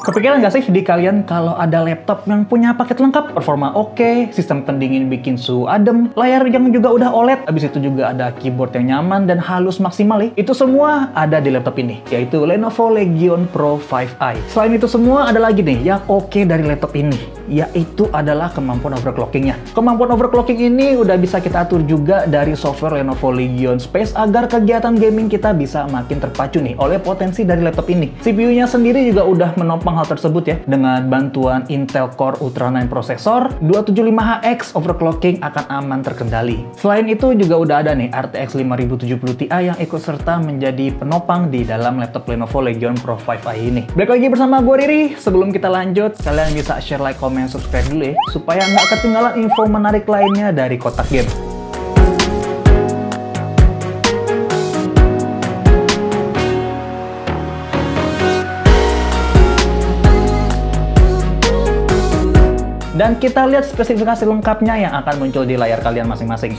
Kepikiran nggak sih di kalian kalau ada laptop yang punya paket lengkap, performa oke, sistem pendingin bikin suhu adem, layar yang juga udah OLED, habis itu juga ada keyboard yang nyaman dan halus maksimal nih. Itu semua ada di laptop ini, yaitu Lenovo Legion Pro 5i. Selain itu semua ada lagi nih yang oke dari laptop ini, yaitu adalah kemampuan overclockingnya. Kemampuan overclocking ini udah bisa kita atur juga dari software Lenovo Legion Space agar kegiatan gaming kita bisa makin terpacu nih oleh potensi dari laptop ini. CPU-nya sendiri juga udah menopang hal tersebut ya, dengan bantuan Intel Core Ultra 9 prosesor 275HX, overclocking akan aman terkendali. Selain itu juga udah ada nih RTX 5070 Ti yang ikut serta menjadi penopang di dalam laptop Lenovo Legion Pro 5i ini. Balik lagi bersama gue Riri. Sebelum kita lanjut, kalian bisa share, like, comment, subscribe dulu ya, supaya nggak ketinggalan info menarik lainnya dari Kotak Game. Dan kita lihat spesifikasi lengkapnya yang akan muncul di layar kalian masing-masing.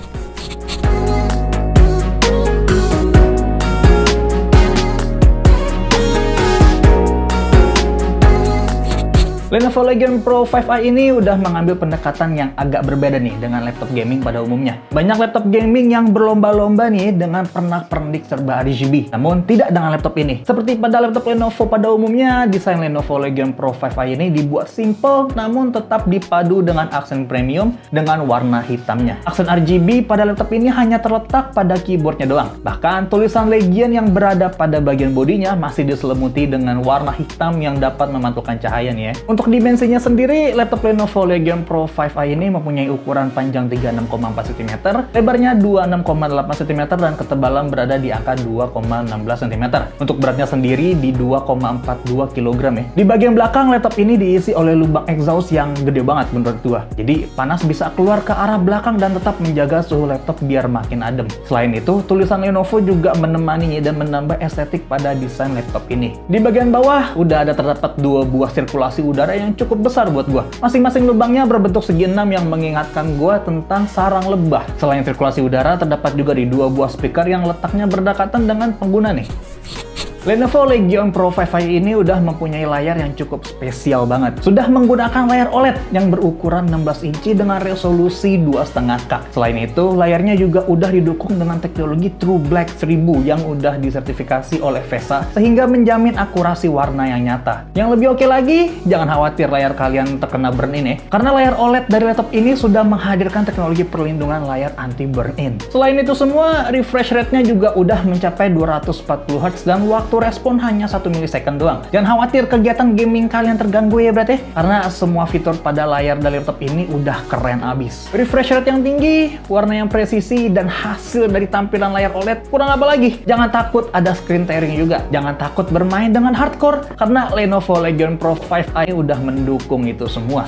Lenovo Legion Pro 5i ini udah mengambil pendekatan yang agak berbeda nih dengan laptop gaming pada umumnya. Banyak laptop gaming yang berlomba-lomba nih dengan pernak-pernik serba RGB, namun tidak dengan laptop ini. Seperti pada laptop Lenovo pada umumnya, desain Lenovo Legion Pro 5i ini dibuat simple namun tetap dipadu dengan aksen premium dengan warna hitamnya. Aksen RGB pada laptop ini hanya terletak pada keyboardnya doang. Bahkan tulisan Legion yang berada pada bagian bodinya masih diselimuti dengan warna hitam yang dapat memantulkan cahaya nih ya. Untuk dimensinya sendiri, laptop Lenovo Legion Pro 5i ini mempunyai ukuran panjang 36,4 cm, lebarnya 26,8 cm, dan ketebalan berada di angka 2,16 cm. Untuk beratnya sendiri di 2,42 kg ya. Di bagian belakang laptop ini diisi oleh lubang exhaust yang gede banget menurut gua. Jadi panas bisa keluar ke arah belakang dan tetap menjaga suhu laptop biar makin adem. Selain itu, tulisan Lenovo juga menemaninya dan menambah estetik pada desain laptop ini. Di bagian bawah udah ada terdapat dua buah sirkulasi udara yang cukup besar buat gua. Masing-masing lubangnya berbentuk segi 6 yang mengingatkan gua tentang sarang lebah. Selain sirkulasi udara, terdapat juga di dua buah speaker yang letaknya berdekatan dengan pengguna nih. Lenovo Legion Pro 5i ini udah mempunyai layar yang cukup spesial banget. Sudah menggunakan layar OLED yang berukuran 16 inci dengan resolusi 2,5K. Selain itu, layarnya juga udah didukung dengan teknologi True Black 1000 yang udah disertifikasi oleh VESA sehingga menjamin akurasi warna yang nyata. Yang lebih oke lagi, jangan khawatir layar kalian terkena burn-in ya, karena layar OLED dari laptop ini sudah menghadirkan teknologi perlindungan layar anti burn-in. Selain itu semua, refresh rate-nya juga udah mencapai 240Hz dan waktu respon hanya 1 milisecond doang. Jangan khawatir kegiatan gaming kalian terganggu ya berarti, karena semua fitur pada layar dari laptop ini udah keren abis. Refresh rate yang tinggi, warna yang presisi, dan hasil dari tampilan layar OLED kurang apa lagi. Jangan takut ada screen tearing juga. Jangan takut bermain dengan hardcore, karena Lenovo Legion Pro 5i udah mendukung itu semua.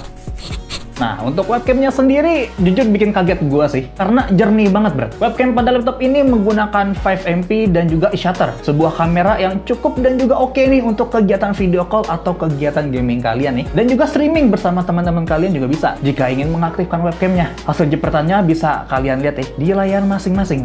Nah, untuk webcamnya sendiri, jujur bikin kaget gua sih, karena jernih banget, bro. Webcam pada laptop ini menggunakan 5MP dan juga eShutter, sebuah kamera yang cukup dan juga oke nih untuk kegiatan video call atau kegiatan gaming kalian nih. Dan juga streaming bersama teman-teman kalian juga bisa, jika ingin mengaktifkan webcamnya. Hasil jepretannya bisa kalian lihat di layar masing-masing.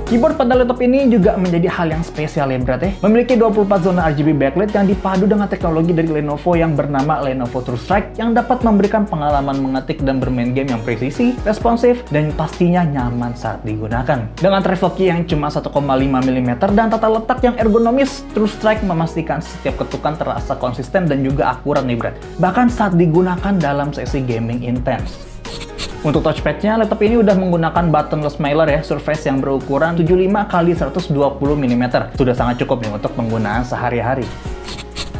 Keyboard pada laptop ini juga menjadi hal yang spesial ya berarti. Memiliki 24 zona RGB backlight yang dipadu dengan teknologi dari Lenovo yang bernama Lenovo TrueStrike yang dapat memberikan pengalaman mengetik dan bermain game yang presisi, responsif, dan pastinya nyaman saat digunakan. Dengan travel key yang cuma 1,5 mm dan tata letak yang ergonomis, TrueStrike memastikan setiap ketukan terasa konsisten dan juga akurat nih bro. Bahkan saat digunakan dalam sesi gaming intens. Untuk touchpad-nya, laptop ini udah menggunakan buttonless smiler ya, surface yang berukuran 75x120 mm. Sudah sangat cukup nih untuk penggunaan sehari-hari.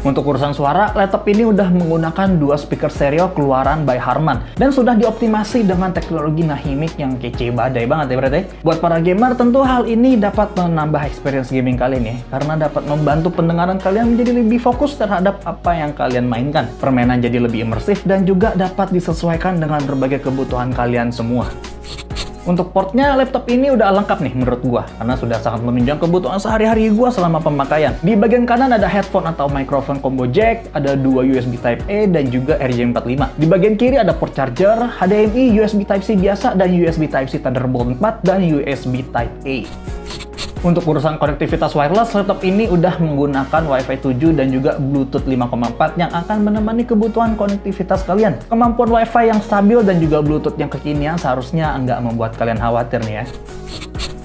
Untuk urusan suara, laptop ini udah menggunakan dua speaker stereo keluaran by Harman dan sudah dioptimasi dengan teknologi Nahimic yang kece badai banget ya berarti. Buat para gamer, tentu hal ini dapat menambah experience gaming kalian ya, karena dapat membantu pendengaran kalian menjadi lebih fokus terhadap apa yang kalian mainkan. Permainan jadi lebih imersif dan juga dapat disesuaikan dengan berbagai kebutuhan kalian semua. Untuk portnya, laptop ini udah lengkap nih menurut gua, karena sudah sangat menunjang kebutuhan sehari-hari gua selama pemakaian. Di bagian kanan ada headphone atau microphone combo jack, ada dua USB Type-A dan juga RJ45. Di bagian kiri ada port charger, HDMI, USB Type-C biasa, dan USB Type-C Thunderbolt 4, dan USB Type-A. Untuk urusan konektivitas wireless, laptop ini udah menggunakan Wi-Fi 7 dan juga Bluetooth 5.4 yang akan menemani kebutuhan konektivitas kalian. Kemampuan Wi-Fi yang stabil dan juga Bluetooth yang kekinian seharusnya nggak membuat kalian khawatir nih ya.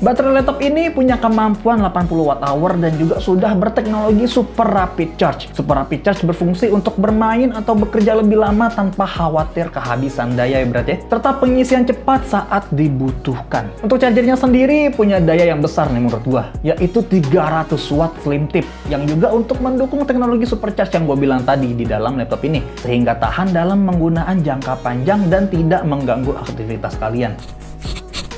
Baterai laptop ini punya kemampuan 80 Wh dan juga sudah berteknologi Super Rapid Charge. Super Rapid Charge berfungsi untuk bermain atau bekerja lebih lama tanpa khawatir kehabisan daya ya berarti, serta pengisian cepat saat dibutuhkan. Untuk chargernya sendiri punya daya yang besar nih menurut gua, yaitu 300 Watt slim tip, yang juga untuk mendukung teknologi supercharge yang gua bilang tadi di dalam laptop ini, sehingga tahan dalam penggunaan jangka panjang dan tidak mengganggu aktivitas kalian.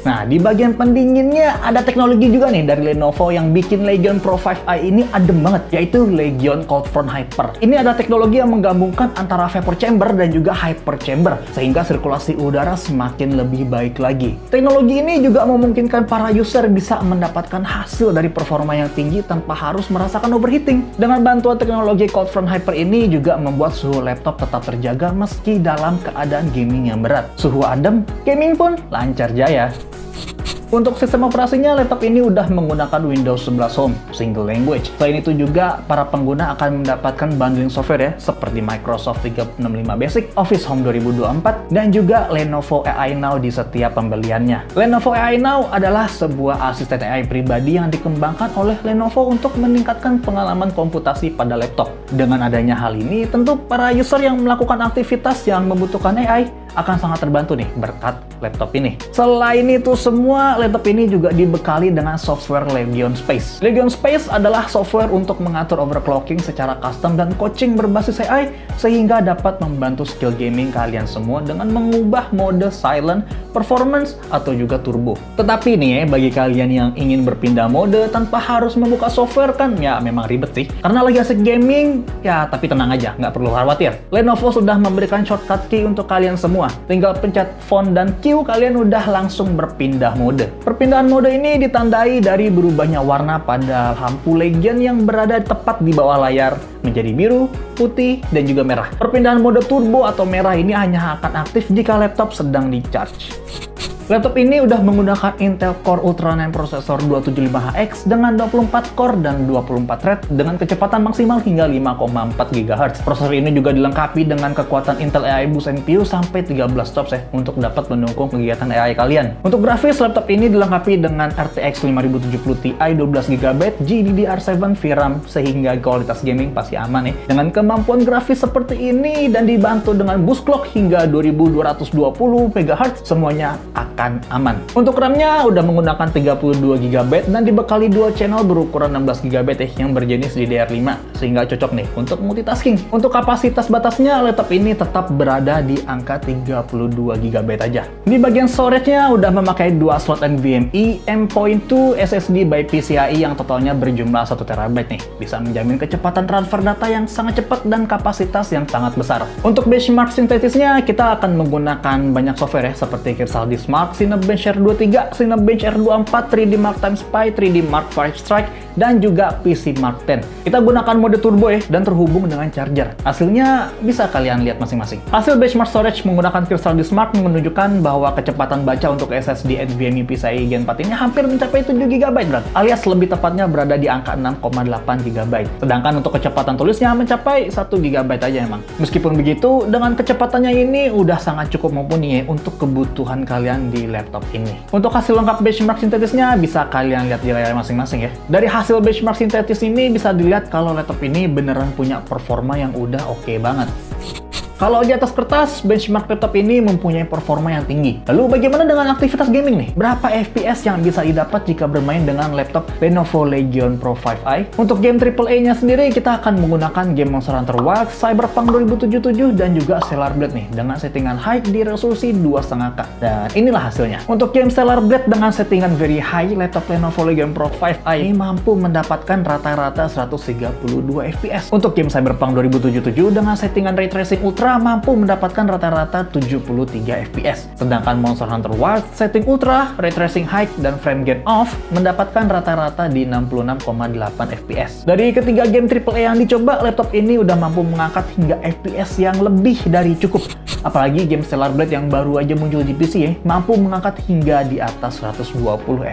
Nah, di bagian pendinginnya ada teknologi juga nih dari Lenovo yang bikin Legion Pro 5i ini adem banget, yaitu Legion Cold Front Hyper. Ini ada teknologi yang menggabungkan antara vapor chamber dan juga hyper chamber, sehingga sirkulasi udara semakin lebih baik lagi. Teknologi ini juga memungkinkan para user bisa mendapatkan hasil dari performa yang tinggi tanpa harus merasakan overheating. Dengan bantuan teknologi Cold Front Hyper ini juga membuat suhu laptop tetap terjaga meski dalam keadaan gaming yang berat. Suhu adem, gaming pun lancar jaya. Untuk sistem operasinya, laptop ini udah menggunakan Windows 11 Home Single Language. Selain itu juga, para pengguna akan mendapatkan bundling software ya, seperti Microsoft 365 Basic, Office Home 2024, dan juga Lenovo AI Now di setiap pembeliannya. Lenovo AI Now adalah sebuah asisten AI pribadi yang dikembangkan oleh Lenovo untuk meningkatkan pengalaman komputasi pada laptop. Dengan adanya hal ini, tentu para user yang melakukan aktivitas yang membutuhkan AI akan sangat terbantu nih berkat laptop ini. Selain itu semua, laptop ini juga dibekali dengan software Legion Space. Legion Space adalah software untuk mengatur overclocking secara custom dan coaching berbasis AI sehingga dapat membantu skill gaming kalian semua dengan mengubah mode silent, performance, atau juga turbo. Tetapi nih ya, bagi kalian yang ingin berpindah mode tanpa harus membuka software kan ya memang ribet sih. Karena lagi asik gaming, ya tapi tenang aja, nggak perlu khawatir. Lenovo sudah memberikan shortcut key untuk kalian semua. Tinggal pencet font dan Q, kalian udah langsung berpindah mode. Perpindahan mode ini ditandai dari berubahnya warna pada lampu Legion yang berada tepat di bawah layar menjadi biru, putih, dan juga merah. Perpindahan mode turbo atau merah ini hanya akan aktif jika laptop sedang di-charge. Laptop ini udah menggunakan Intel Core Ultra 9 prosesor 275HX dengan 24 core dan 24 thread dengan kecepatan maksimal hingga 5,4 GHz. Prosesor ini juga dilengkapi dengan kekuatan Intel AI Boost NPU sampai 13 TOPS ya, untuk dapat mendukung kegiatan AI kalian. Untuk grafis, laptop ini dilengkapi dengan RTX 5070 Ti 12GB GDDR7 VRAM sehingga kualitas gaming pasti aman ya. Dengan kemampuan grafis seperti ini dan dibantu dengan boost clock hingga 2220 MHz, semuanya akan aman. Untuk RAM-nya udah menggunakan 32GB dan dibekali dua channel berukuran 16GB yang berjenis DDR5 sehingga cocok nih untuk multitasking. Untuk kapasitas batasnya, laptop ini tetap berada di angka 32GB aja. Di bagian storage-nya udah memakai dua slot NVMe M.2 SSD by PCIe yang totalnya berjumlah 1TB nih. Bisa menjamin kecepatan transfer data yang sangat cepat dan kapasitas yang sangat besar. Untuk benchmark sintetisnya, kita akan menggunakan banyak software ya, seperti Kersal Mark, Cinebench R23, Cinebench R24, 3D Mark Time Spy, 3D Mark V Strike, dan juga PC Mark 10. Kita gunakan mode turbo ya, dan terhubung dengan charger. Hasilnya bisa kalian lihat masing-masing. Hasil benchmark storage menggunakan Crystal Disk Mark menunjukkan bahwa kecepatan baca untuk SSD NVMe PCIe Gen 4 ini hampir mencapai 7GB alias lebih tepatnya berada di angka 6,8GB. Sedangkan untuk kecepatan tulisnya mencapai 1GB aja emang. Meskipun begitu, dengan kecepatannya ini udah sangat cukup mumpuni ya untuk kebutuhan kalian di laptop ini. Untuk hasil lengkap benchmark sintetisnya bisa kalian lihat di layar masing-masing ya. Dari hasil benchmark sintetis ini bisa dilihat kalau laptop ini beneran punya performa yang udah oke banget. Kalau di atas kertas, benchmark laptop ini mempunyai performa yang tinggi. Lalu bagaimana dengan aktivitas gaming nih? Berapa FPS yang bisa didapat jika bermain dengan laptop Lenovo Legion Pro 5i? Untuk game AAA-nya sendiri, kita akan menggunakan game Monster Hunter Wilds, Cyberpunk 2077, dan juga Stellar Blade nih, dengan settingan high di resolusi 2,5K. Dan inilah hasilnya. Untuk game Stellar Blade dengan settingan very high, laptop Lenovo Legion Pro 5i ini mampu mendapatkan rata-rata 132 FPS. Untuk game Cyberpunk 2077 dengan settingan Ray Tracing Ultra Ultra mampu mendapatkan rata-rata 73 FPS. Sedangkan Monster Hunter Wilds setting Ultra, Ray Tracing High, dan Frame Gain Off mendapatkan rata-rata di 66,8 FPS. Dari ketiga game AAA yang dicoba, laptop ini udah mampu mengangkat hingga FPS yang lebih dari cukup. Apalagi game Stellar Blade yang baru aja muncul di PC mampu mengangkat hingga di atas 120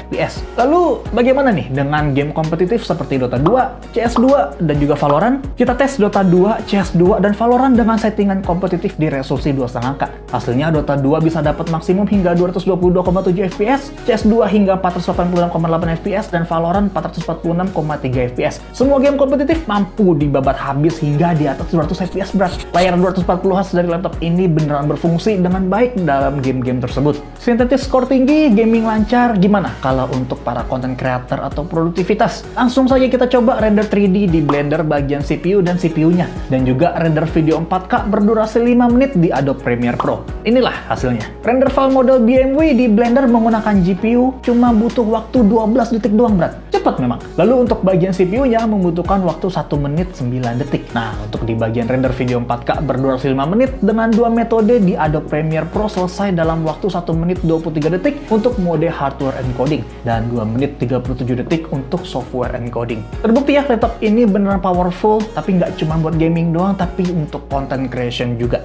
FPS. Lalu bagaimana nih dengan game kompetitif seperti Dota 2, CS2, dan juga Valorant? Kita tes Dota 2, CS2, dan Valorant dengan settingan kompetitif di resolusi 2,5K. Hasilnya Dota 2 bisa dapat maksimum hingga 222,7 FPS, CS2 hingga 486,8 FPS, dan Valorant 446,3 FPS. Semua game kompetitif mampu dibabat habis hingga di atas 200 FPS berat. Layar 240 Hz dari laptop ini beneran berfungsi dengan baik dalam game-game tersebut. Sintetis skor tinggi, gaming lancar, gimana kalau untuk para content creator atau produktivitas? Langsung saja kita coba render 3D di Blender bagian CPU dan CPU-nya, dan juga render video 4K berdurasi 5 menit di Adobe Premiere Pro. Inilah hasilnya. Render file model BMW di Blender menggunakan GPU cuma butuh waktu 12 detik doang berat. Cepat memang. Lalu untuk bagian CPU-nya membutuhkan waktu 1 menit 9 detik. Nah, untuk di bagian render video 4K berdurasi 5 menit dengan dua metode di Adobe Premiere Pro selesai dalam waktu 1 menit 23 detik untuk mode hardware encoding dan 2 menit 37 detik untuk software encoding. Terbukti ya, laptop ini beneran powerful, tapi nggak cuma buat gaming doang, tapi untuk content creation juga.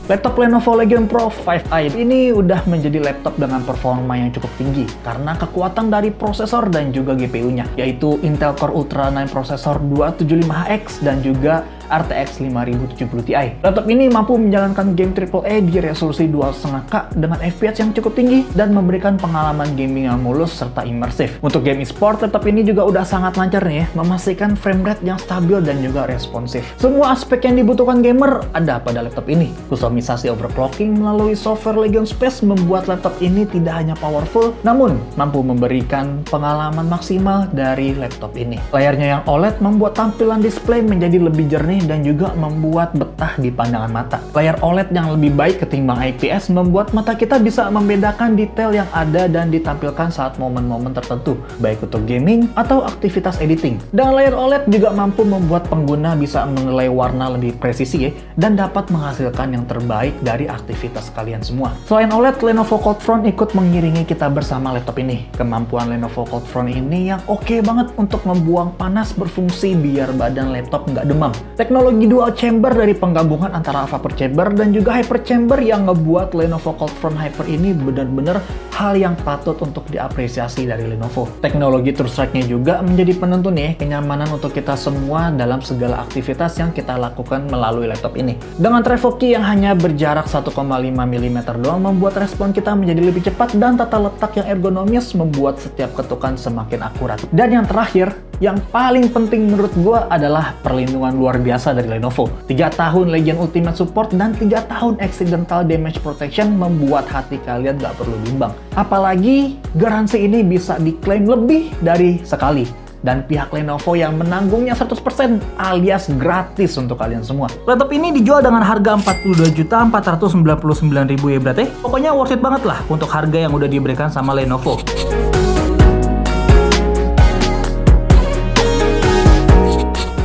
Laptop Lenovo Legion Pro 5i ini udah menjadi laptop dengan performa yang cukup tinggi karena kekuatan dari prosesor dan juga GPU-nya, yaitu Intel Core Ultra 9 prosesor 275HX dan juga RTX 5070 Ti. Laptop ini mampu menjalankan game AAA di resolusi 2,5K dengan FPS yang cukup tinggi dan memberikan pengalaman gaming yang mulus serta imersif. Untuk game e-sport, laptop ini juga udah sangat lancar nih ya, memastikan frame rate yang stabil dan juga responsif. Semua aspek yang dibutuhkan gamer ada pada laptop ini. Kustomisasi overclocking melalui software Legion Space membuat laptop ini tidak hanya powerful, namun mampu memberikan pengalaman maksimal dari laptop ini. Layarnya yang OLED membuat tampilan display menjadi lebih jernih dan juga membuat betah di pandangan mata. Layar OLED yang lebih baik ketimbang IPS membuat mata kita bisa membedakan detail yang ada dan ditampilkan saat momen-momen tertentu, baik untuk gaming atau aktivitas editing. Dan layar OLED juga mampu membuat pengguna bisa menilai warna lebih presisi ya, dan dapat menghasilkan yang terbaik dari aktivitas kalian semua. Selain OLED, Lenovo Cold Front ikut mengiringi kita bersama laptop ini. Kemampuan Lenovo Cold Front ini yang oke banget untuk membuang panas berfungsi biar badan laptop nggak demam. Teknologi dual chamber dari penggabungan antara vapor chamber dan juga hyper chamber yang ngebuat Lenovo Cold Front Hyper ini benar-benar hal yang patut untuk diapresiasi dari Lenovo. Teknologi TrueStrike-nya juga menjadi penentu nih kenyamanan untuk kita semua dalam segala aktivitas yang kita lakukan melalui laptop ini. Dengan travel key yang hanya berjarak 1,5 mm doang membuat respon kita menjadi lebih cepat dan tata letak yang ergonomis membuat setiap ketukan semakin akurat. Dan yang terakhir, yang paling penting menurut gue adalah perlindungan luar biasa dari Lenovo. 3 tahun Legion Ultimate Support dan 3 tahun Accidental Damage Protection membuat hati kalian gak perlu bimbang. Apalagi garansi ini bisa diklaim lebih dari sekali. Dan pihak Lenovo yang menanggungnya 100% alias gratis untuk kalian semua. Laptop ini dijual dengan harga 42.499.000 ya berarti. Pokoknya worth it banget lah untuk harga yang udah diberikan sama Lenovo.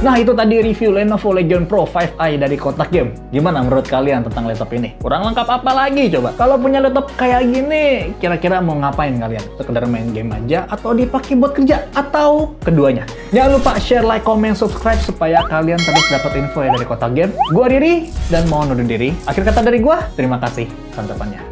Nah, itu tadi review Lenovo Legion Pro 5i dari Kotak Game. Gimana menurut kalian tentang laptop ini? Kurang lengkap apa lagi coba? Kalau punya laptop kayak gini, kira-kira mau ngapain kalian? Sekedar main game aja atau dipakai buat kerja? Atau keduanya? Jangan lupa share, like, comment, subscribe supaya kalian terus dapat info ya dari Kotak Game. Gua Riri dan mohon undur diri. Akhir kata dari gua, terima kasih. Santapannya.